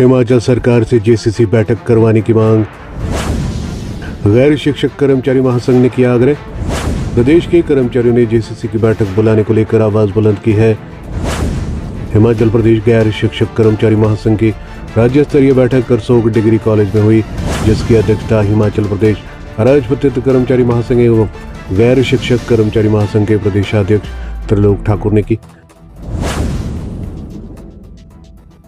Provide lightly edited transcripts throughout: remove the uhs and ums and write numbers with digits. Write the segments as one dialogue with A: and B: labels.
A: हिमाचल सरकार से जेसीसी बैठक करवाने की मांग। गैर शिक्षक कर्मचारी महासंघ ने किया आग्रह। प्रदेश के कर्मचारियों ने जेसीसी की बैठक बुलाने को लेकर आवाज बुलंद की है। हिमाचल प्रदेश गैर शिक्षक कर्मचारी महासंघ की राज्य स्तरीय बैठक करसोग डिग्री कॉलेज में हुई, जिसकी अध्यक्षता हिमाचल प्रदेश अराजपत्रित कर्मचारी महासंघ एवं गैर शिक्षक कर्मचारी महासंघ के प्रदेशाध्यक्ष त्रिलोक ठाकुर ने की।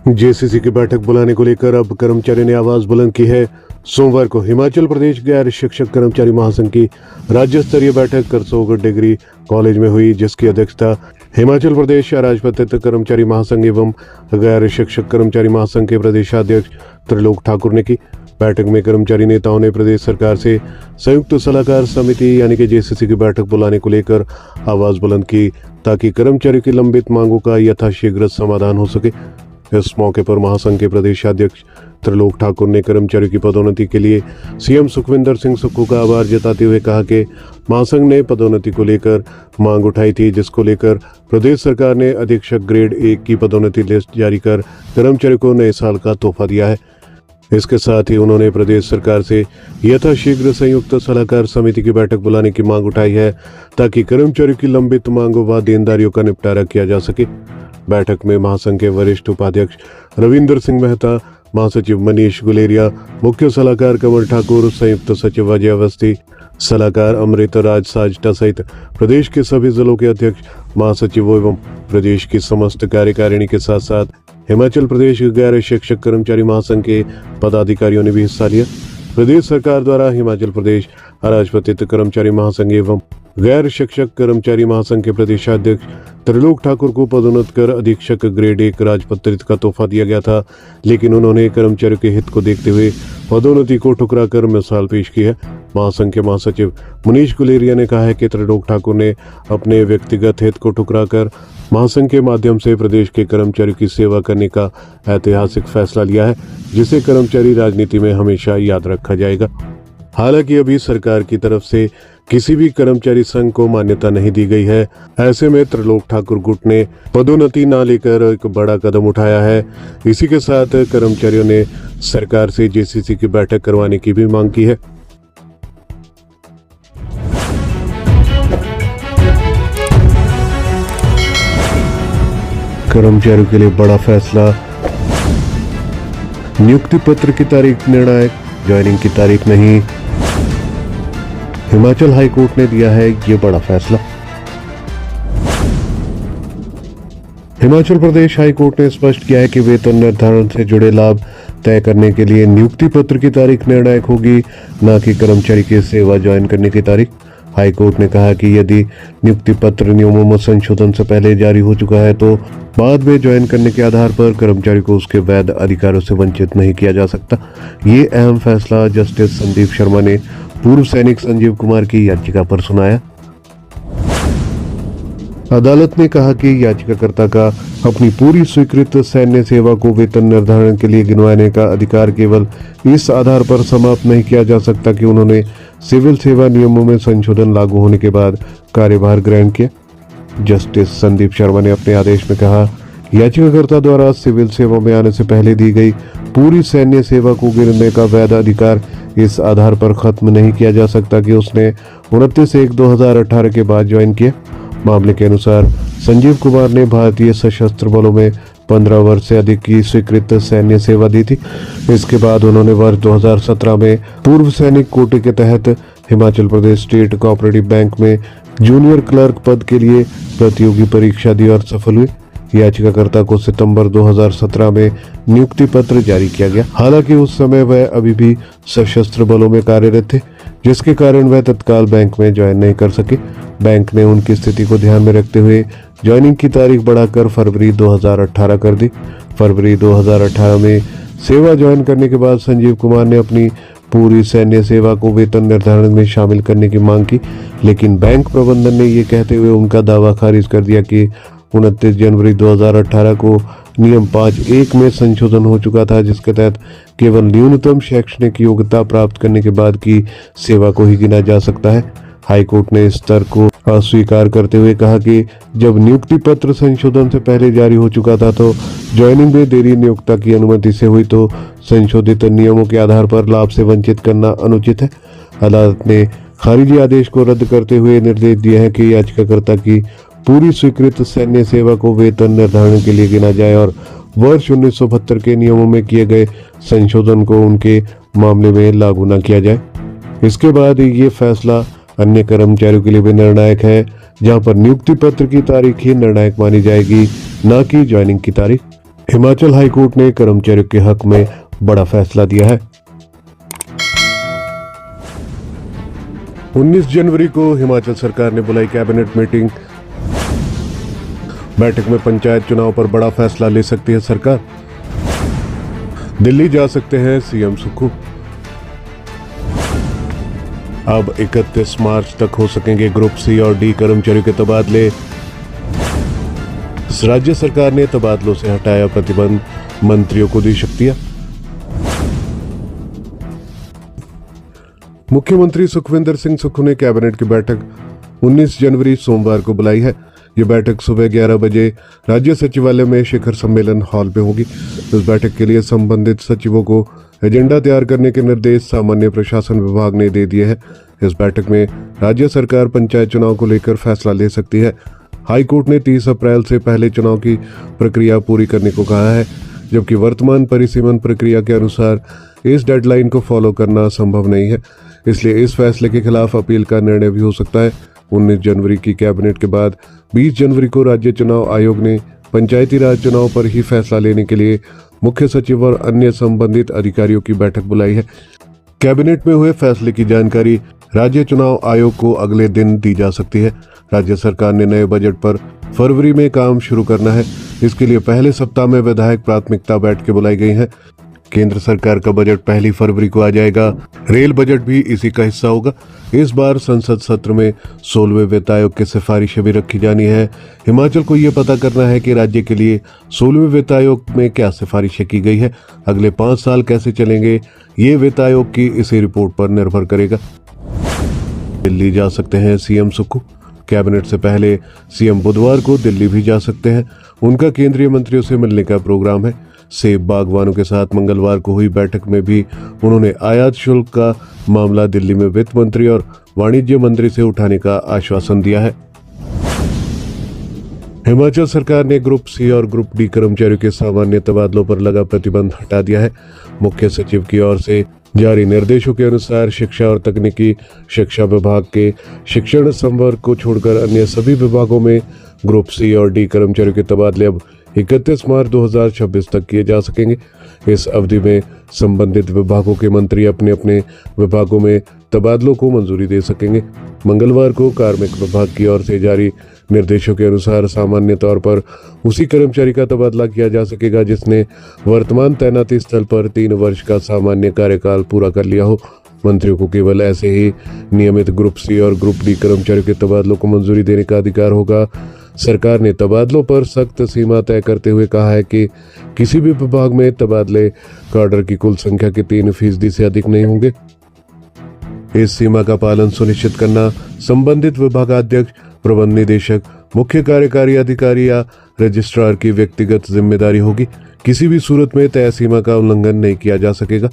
A: जेसीसी की बैठक बुलाने को लेकर अब कर्मचारियों ने आवाज बुलंद की है। सोमवार को हिमाचल प्रदेश गैर शिक्षक कर्मचारी महासंघ की राज्य स्तरीय बैठक करसोग डिग्री कॉलेज में हुई, जिसकी अध्यक्षता हिमाचल प्रदेश अराजपत्रित कर्मचारी महासंघ एवं गैर शिक्षक कर्मचारी महासंघ के प्रदेशाध्यक्ष त्रिलोक ठाकुर ने की। बैठक में कर्मचारी नेताओं ने प्रदेश सरकार से संयुक्त सलाहकार समिति यानी कि जेसीसी की बैठक बुलाने को लेकर आवाज बुलंद की, ताकि कर्मचारियों की लंबित मांगों का यथाशीघ्र समाधान हो सके। इस मौके पर महासंघ के प्रदेशाध्यक्ष त्रिलोक ठाकुर ने कर्मचारियों की पदोन्नति के लिए सीएम सुखविंदर सिंह सुक्खू का आभार जताते हुए कहा कि महासंघ ने पदोन्नति को लेकर मांग उठाई थी, जिसको लेकर प्रदेश सरकार ने अधीक्षक ग्रेड 1 की पदोन्नति लिस्ट जारी कर कर्मचारियों को नए साल का तोहफा दिया है। इसके साथ ही उन्होंने प्रदेश सरकार से यथाशीघ्र संयुक्त सलाहकार समिति की बैठक बुलाने की मांग उठाई है, ताकि कर्मचारियों की लंबित मांगों व देनदारियों का निपटारा किया जा सके। बैठक में महासंघ के वरिष्ठ उपाध्यक्ष रविंद्र सिंह मेहता, महासचिव मनीष गुलेरिया, मुख्य सलाहकार कमल ठाकुर, संयुक्त सचिव अजय अवस्थी, सलाहकार अमृत राज साजटा सहित प्रदेश के सभी जिलों के अध्यक्ष, महासचिव एवं प्रदेश की समस्त कार्यकारिणी के साथ साथ हिमाचल प्रदेश गैर शिक्षक कर्मचारी महासंघ के पदाधिकारियों ने भी हिस्सा लिया। प्रदेश सरकार द्वारा हिमाचल प्रदेश अराजपत्रित कर्मचारी महासंघ एवं गैर शिक्षक कर्मचारी महासंघ के प्रदेशाध्यक्ष त्रिलोक ठाकुर को पदोन्नत कर अधीक्षक ग्रेड 1 राजपत्रित का तोहफा दिया गया था, लेकिन उन्होंने कर्मचारियों के हित को देखते हुए पदोन्नति को ठुकरा कर मिसाल पेश की है। महासंघ के महासचिव मनीष गुलेरिया ने कहा है कि त्रिलोक ठाकुर ने अपने व्यक्तिगत हित को ठुकरा कर महासंघ के माध्यम से प्रदेश के कर्मचारियों की सेवा करने का ऐतिहासिक फैसला लिया है, जिसे कर्मचारी राजनीति में हमेशा याद रखा जाएगा। हालांकि अभी सरकार की तरफ से किसी भी कर्मचारी संघ को मान्यता नहीं दी गई है। ऐसे में त्रिलोक ठाकुर गुट ने पदोन्नति न लेकर एक बड़ा कदम उठाया है। इसी के साथ कर्मचारियों ने सरकार से जेसीसी की बैठक करवाने की भी मांग की है। कर्मचारियों के लिए बड़ा फैसला, नियुक्ति पत्र की तारीख निर्णायक, ज्वाइनिंग की तारीख नहीं। हिमाचल हाई कोर्ट ने दिया है ये बड़ा फैसला। हिमाचल प्रदेश हाई कोर्ट ने स्पष्ट किया है कि वेतन निर्धारण से जुड़े लाभ तय करने के लिए नियुक्ति पत्र की तारीख निर्णायक होगी, न कि कर्मचारी की सेवा ज्वाइन करने की तारीख। हाई कोर्ट ने कहा कि यदि नियुक्ति पत्र नियमों में संशोधन से पहले जारी हो चुका है तो बाद में ज्वाइन करने के आधार पर कर्मचारी को उसके वैध अधिकारों से वंचित नहीं किया जा सकता। ये अहम फैसला जस्टिस संदीप शर्मा ने पूर्व सैनिक संजीव कुमार की याचिका पर सुनाया। अदालत ने कहा कि याचिकाकर्ता का अपनी पूरी स्वीकृत सैन्य सेवा को वेतन निर्धारण के लिए गिनवाने का अधिकार केवल इस आधार पर समाप्त नहीं किया जा सकता कि उन्होंने सिविल सेवा नियमों में संशोधन लागू होने के बाद कार्यभार ग्रहण किया। जस्टिस संदीप शर्मा ने अपने आदेश में कहा, याचिकाकर्ता द्वारा सिविल सेवा में आने से पहले दी गई पूरी सैन्य सेवा को गिनने का वैध अधिकार इस आधार पर खत्म नहीं किया जा सकता कि उसने 29/1/2018 के बाद ज्वाइन किया। मामले के अनुसार संजीव कुमार ने भारतीय सशस्त्र बलों में 15 वर्ष से अधिक की स्वीकृत सैन्य सेवा दी थी। इसके बाद उन्होंने वर्ष 2017 में पूर्व सैनिक कोटे के तहत Himachal Pradesh state cooperative bank में जूनियर क्लर्क पद के लिए प्रतियोगी परीक्षा दी और सफल हुए। याचिकाकर्ता को सितंबर 2017 में नियुक्ति पत्र जारी किया गया। हालांकि उस समय वह अभी भी सशस्त्र बलों में कार्यरत थे, जिसके कारण वह तत्काल बैंक में ज्वाइन नहीं कर सके। बैंक ने उनकी स्थिति को ध्यान में रखते हुए ज्वाइनिंग की तारीख बढ़ाकर फरवरी 2018 कर दी। फरवरी 2018 में सेवा ज्वाइन करने के बाद संजीव कुमार ने अपनी पूरी सैन्य सेवा को वेतन निर्धारण में शामिल करने की मांग की, लेकिन बैंक प्रबंधन ने ये कहते हुए उनका दावा खारिज कर दिया कि 29 जनवरी 2018 को नियम 5(1) में संशोधन हो चुका था, जिसके तहत केवल न्यूनतम शैक्षणिक योग्यता प्राप्त करने के बाद की सेवा को ही गिना जा सकता है। हाईकोर्ट ने इस तर्क को अस्वीकार करते हुए कहा कि जब नियुक्ति पत्र संशोधन से पहले जारी हो चुका था तो ज्वाइनिंग में देरी नियोक्ता की अनुमति से हुई तो संशोधित नियमों के आधार पर लाभ से वंचित करना अनुचित है। अदालत ने खारिजी आदेश को रद्द करते हुए निर्देश दिया है कि याचिकाकर्ता की पूरी स्वीकृत सैन्य सेवा को वेतन निर्धारण के लिए गिना जाए और वर्ष 1972 के नियमों में किए गए संशोधन को उनके मामले में लागू न किया जाए। इसके बाद ये फैसला अन्य कर्मचारियों के लिए भी निर्णायक है, जहां पर नियुक्ति पत्र की तारीख ही निर्णायक मानी जाएगी, न कि ज्वाइनिंग की तारीख। हिमाचल हाई कोर्ट ने कर्मचारियों के हक में बड़ा फैसला दिया है। 19 जनवरी को हिमाचल सरकार ने बुलाई कैबिनेट मीटिंग। बैठक में पंचायत चुनाव पर बड़ा फैसला ले सकती है सरकार। दिल्ली जा सकते हैं सीएम सुक्खू। अब 31 मार्च तक हो सकेंगे ग्रुप सी और डी कर्मचारियों के तबादले। राज्य सरकार ने तबादलों से हटाया प्रतिबंध, मंत्रियों को दी शक्तियां। मुख्यमंत्री सुखविंदर सिंह सुक्खू ने कैबिनेट की बैठक 19 जनवरी सोमवार को बुलाई है। ये बैठक सुबह 11 बजे राज्य सचिवालय में शिखर सम्मेलन हॉल में होगी। इस बैठक के लिए संबंधित सचिवों को एजेंडा तैयार करने के निर्देश सामान्य प्रशासन विभाग ने दे दिए हैं। इस बैठक में राज्य सरकार पंचायत चुनाव को लेकर फैसला ले सकती है। हाई कोर्ट ने 30 अप्रैल से पहले चुनाव की प्रक्रिया पूरी करने को कहा है, जबकि वर्तमान परिसीमन प्रक्रिया के अनुसार इस डेडलाइन को फॉलो करना संभव नहीं है। इसलिए इस फैसले के खिलाफ अपील का निर्णय भी हो सकता है। 19 जनवरी की कैबिनेट के बाद 20 जनवरी को राज्य चुनाव आयोग ने पंचायती राज चुनाव पर ही फैसला लेने के लिए मुख्य सचिव और अन्य संबंधित अधिकारियों की बैठक बुलाई है। कैबिनेट में हुए फैसले की जानकारी राज्य चुनाव आयोग को अगले दिन दी जा सकती है। राज्य सरकार ने नए बजट पर फरवरी में काम शुरू करना है। इसके लिए पहले सप्ताह में विधायक प्राथमिकता बैठकें बुलाई गई हैं। केंद्र सरकार का बजट 1 फरवरी को आ जाएगा। रेल बजट भी इसी का हिस्सा होगा। इस बार संसद सत्र में 16वें वित्त आयोग की सिफारिशें भी रखी जानी है। हिमाचल को यह पता करना है कि राज्य के लिए 16वें वित्त आयोग में क्या सिफारिशें की गई है। अगले 5 साल कैसे चलेंगे, ये वित्त आयोग की इसी रिपोर्ट पर निर्भर करेगा। दिल्ली जा सकते हैं सीएम सुक्खू। कैबिनेट से पहले सीएम बुधवार को दिल्ली भी जा सकते हैं। उनका केंद्रीय मंत्रियों से मिलने का प्रोग्राम है। सेब बागवानों के साथ मंगलवार को हुई बैठक में भी उन्होंने आयात शुल्क का मामला दिल्ली में वित्त मंत्री और वाणिज्य मंत्री से उठाने का आश्वासन दिया है। हिमाचल सरकार ने ग्रुप सी और ग्रुप डी कर्मचारियों के सामान्य तबादलों पर लगा प्रतिबंध हटा दिया है। मुख्य सचिव की ओर से जारी निर्देशों के अनुसार शिक्षा और तकनीकी शिक्षा विभाग के शिक्षण संवर्ग को छोड़कर अन्य सभी विभागों में ग्रुप सी और डी कर्मचारियों के तबादले अब 31 मार्च 2026 तक किए जा सकेंगे। इस अवधि में संबंधित विभागों के मंत्री अपने अपने विभागों में तबादलों को मंजूरी दे सकेंगे। मंगलवार को कार्मिक विभाग की ओर से जारी निर्देशों के अनुसार सामान्य तौर पर उसी कर्मचारी का तबादला किया जा सकेगा जिसने वर्तमान तैनाती स्थल पर 3 वर्ष का सामान्य कार्यकाल पूरा कर लिया हो। मंत्रियों को केवल ऐसे ही नियमित ग्रुप सी और ग्रुप डी कर्मचारियों के तबादलों को मंजूरी देने का अधिकार होगा। सरकार ने तबादलों पर सख्त सीमा तय करते हुए कहा है कि किसी भी विभाग में तबादले काडर की कुल संख्या के 3% से अधिक नहीं होंगे। इस सीमा का पालन सुनिश्चित करना संबंधित विभागाध्यक्ष, प्रबंध निदेशक, मुख्य कार्यकारी अधिकारी या रजिस्ट्रार की व्यक्तिगत जिम्मेदारी होगी। किसी भी सूरत में तय सीमा का उल्लंघन नहीं किया जा सकेगा।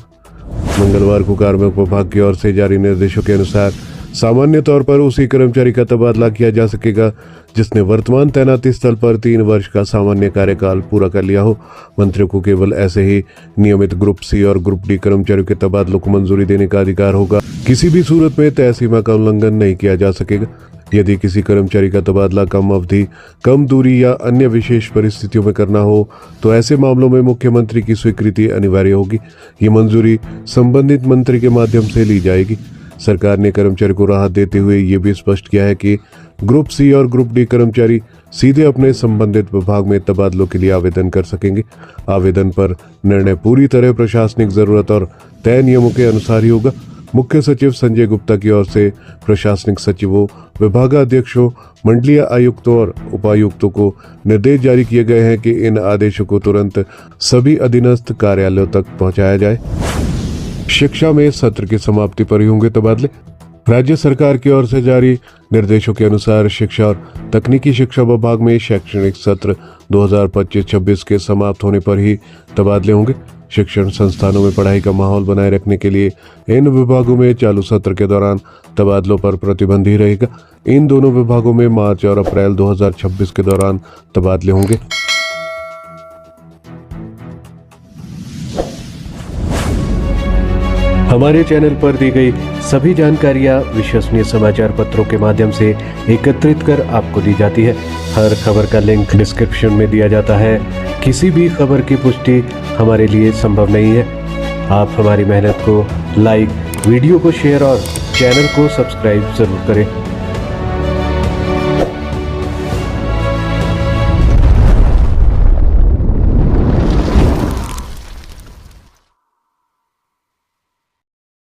A: मंगलवार को कार्मिक विभाग की ओर से जारी निर्देशों के अनुसार सामान्य तौर पर उसी कर्मचारी का तबादला किया जा सकेगा जिसने वर्तमान तैनाती स्थल पर 3 वर्ष का सामान्य कार्यकाल पूरा कर लिया हो। मंत्रियों को केवल ऐसे ही नियमित ग्रुप सी और ग्रुप डी कर्मचारियों के तबादलों को मंजूरी देने का अधिकार होगा। किसी भी सूरत में तय सीमा का उल्लंघन नहीं किया जा सकेगा। यदि किसी कर्मचारी का तबादला कम अवधि, कम दूरी या अन्य विशेष परिस्थितियों में करना हो तो ऐसे मामलों में मुख्यमंत्री की स्वीकृति अनिवार्य होगी। ये मंजूरी संबंधित मंत्री के माध्यम से ली जाएगी। सरकार ने कर्मचारी को राहत देते हुए ये भी स्पष्ट किया है कि ग्रुप सी और ग्रुप डी कर्मचारी सीधे अपने संबंधित विभाग में तबादलों के लिए आवेदन कर सकेंगे। आवेदन पर निर्णय पूरी तरह प्रशासनिक जरूरत और तय नियमों के अनुसार ही होगा। मुख्य सचिव संजय गुप्ता की ओर से प्रशासनिक सचिवों, विभागाध्यक्षों, मंडलीय आयुक्तों और उपायुक्तों को निर्देश जारी किए गए हैं कि इन आदेशों को तुरंत सभी अधीनस्थ कार्यालयों तक पहुंचाया जाए। शिक्षा में सत्र की समाप्ति पर ही होंगे तबादले। राज्य सरकार की ओर से जारी निर्देशों के अनुसार शिक्षा और तकनीकी शिक्षा विभाग में शैक्षणिक सत्र 2025-26 के समाप्त होने पर ही तबादले होंगे। शिक्षण संस्थानों में पढ़ाई का माहौल बनाए रखने के लिए इन विभागों में चालू सत्र के दौरान तबादलों पर प्रतिबंध ही रहेगा। इन दोनों विभागों में मार्च और अप्रैल 2026 के दौरान तबादले होंगे। हमारे चैनल पर दी गई सभी जानकारियां विश्वसनीय समाचार पत्रों के माध्यम से एकत्रित कर आपको दी जाती है। हर खबर का लिंक डिस्क्रिप्शन में दिया जाता है। किसी भी खबर की पुष्टि हमारे लिए संभव नहीं है। आप हमारी मेहनत को लाइक, वीडियो को शेयर और चैनल को सब्सक्राइब जरूर करें।